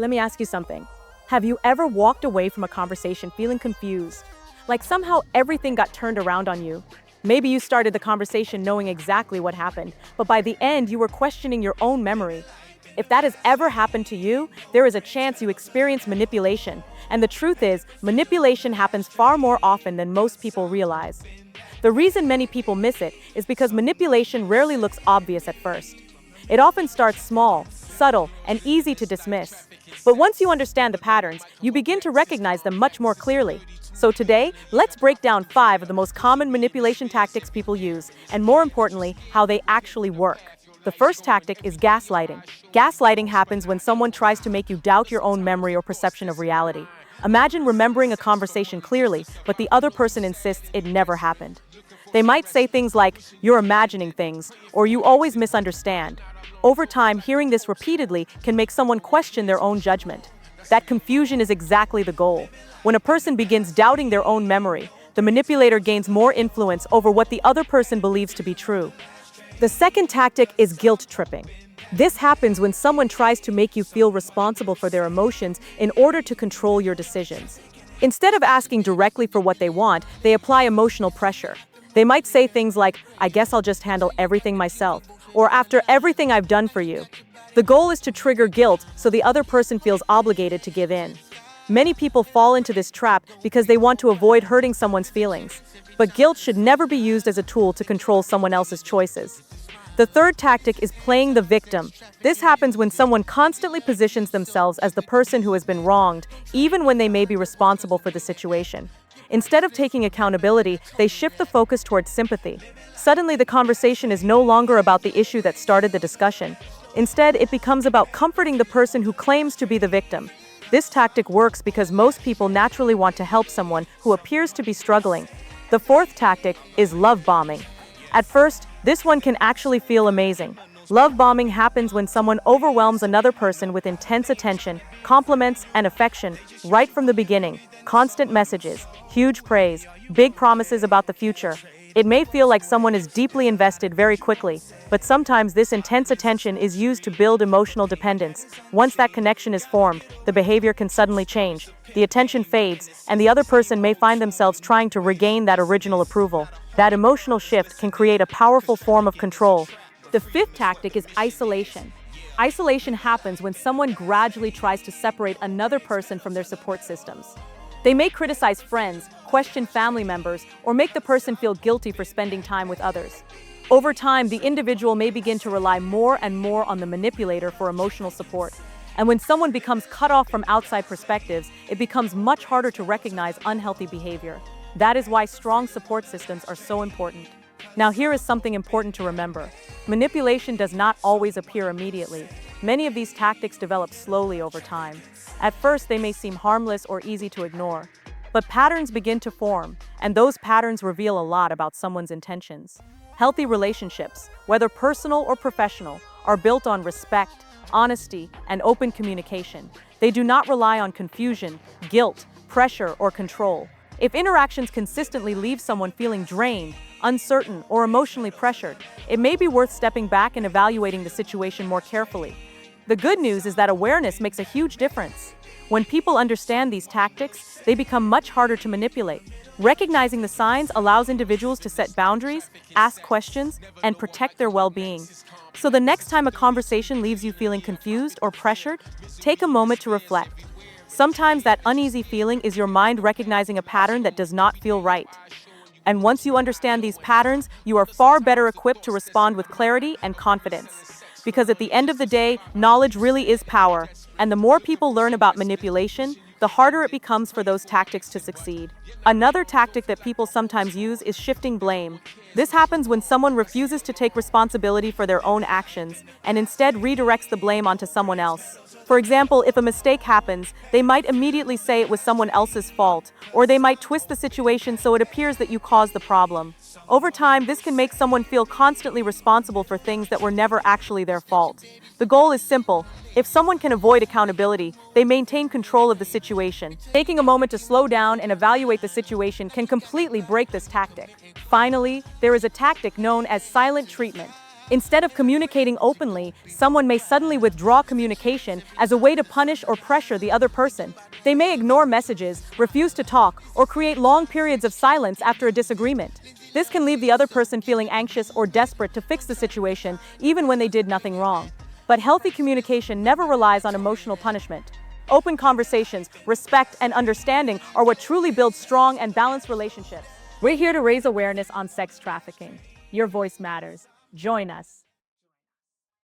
Let me ask you something. Have you ever walked away from a conversation feeling confused? Like somehow everything got turned around on you? Maybe you started the conversation knowing exactly what happened, but by the end you were questioning your own memory. If that has ever happened to you, there is a chance you experience manipulation. And the truth is, manipulation happens far more often than most people realize. The reason many people miss it is because manipulation rarely looks obvious at first. It often starts small, subtle, and easy to dismiss. But once you understand the patterns, you begin to recognize them much more clearly. So today, let's break down 5 of the most common manipulation tactics people use, and more importantly, how they actually work. The first tactic is gaslighting. Gaslighting happens when someone tries to make you doubt your own memory or perception of reality. Imagine remembering a conversation clearly, but the other person insists it never happened. They might say things like, "You're imagining things," or "You always misunderstand." Over time, hearing this repeatedly can make someone question their own judgment. That confusion is exactly the goal. When a person begins doubting their own memory, the manipulator gains more influence over what the other person believes to be true. The second tactic is guilt tripping. This happens when someone tries to make you feel responsible for their emotions in order to control your decisions. Instead of asking directly for what they want, they apply emotional pressure. They might say things like, "I guess I'll just handle everything myself," or "After everything I've done for you." The goal is to trigger guilt so the other person feels obligated to give in. Many people fall into this trap because they want to avoid hurting someone's feelings. But guilt should never be used as a tool to control someone else's choices. The third tactic is playing the victim. This happens when someone constantly positions themselves as the person who has been wronged, even when they may be responsible for the situation. Instead of taking accountability, they shift the focus towards sympathy. Suddenly, the conversation is no longer about the issue that started the discussion. Instead, it becomes about comforting the person who claims to be the victim. This tactic works because most people naturally want to help someone who appears to be struggling. The fourth tactic is love bombing. At first, this one can actually feel amazing. Love bombing happens when someone overwhelms another person with intense attention, compliments, and affection right from the beginning. Constant messages, huge praise, big promises about the future. It may feel like someone is deeply invested very quickly, but sometimes this intense attention is used to build emotional dependence. Once that connection is formed, the behavior can suddenly change. The attention fades, and the other person may find themselves trying to regain that original approval. That emotional shift can create a powerful form of control. The fifth tactic is isolation. Isolation happens when someone gradually tries to separate another person from their support systems. They may criticize friends, question family members, or make the person feel guilty for spending time with others. Over time, the individual may begin to rely more and more on the manipulator for emotional support. And when someone becomes cut off from outside perspectives, it becomes much harder to recognize unhealthy behavior. That is why strong support systems are so important. Now, here is something important to remember. Manipulation does not always appear immediately. Many of these tactics develop slowly over time. At first, they may seem harmless or easy to ignore. But patterns begin to form, and those patterns reveal a lot about someone's intentions. Healthy relationships, whether personal or professional, are built on respect, honesty, and open communication. They do not rely on confusion, guilt, pressure, or control. If interactions consistently leave someone feeling drained, uncertain, or emotionally pressured, it may be worth stepping back and evaluating the situation more carefully. The good news is that awareness makes a huge difference. When people understand these tactics, they become much harder to manipulate. Recognizing the signs allows individuals to set boundaries, ask questions, and protect their well-being. So the next time a conversation leaves you feeling confused or pressured, take a moment to reflect. Sometimes that uneasy feeling is your mind recognizing a pattern that does not feel right. And once you understand these patterns, you are far better equipped to respond with clarity and confidence. Because at the end of the day, knowledge really is power, and the more people learn about manipulation, the harder it becomes for those tactics to succeed. Another tactic that people sometimes use is shifting blame. This happens when someone refuses to take responsibility for their own actions and instead redirects the blame onto someone else. For example, if a mistake happens, they might immediately say it was someone else's fault, or they might twist the situation so it appears that you caused the problem. Over time, this can make someone feel constantly responsible for things that were never actually their fault. The goal is simple. If someone can avoid accountability, they maintain control of the situation. Taking a moment to slow down and evaluate the situation can completely break this tactic. Finally, there is a tactic known as silent treatment. Instead of communicating openly, someone may suddenly withdraw communication as a way to punish or pressure the other person. They may ignore messages, refuse to talk, or create long periods of silence after a disagreement. This can leave the other person feeling anxious or desperate to fix the situation, even when they did nothing wrong. But healthy communication never relies on emotional punishment. Open conversations, respect, and understanding are what truly builds strong and balanced relationships. We're here to raise awareness on sex trafficking. Your voice matters. Join us.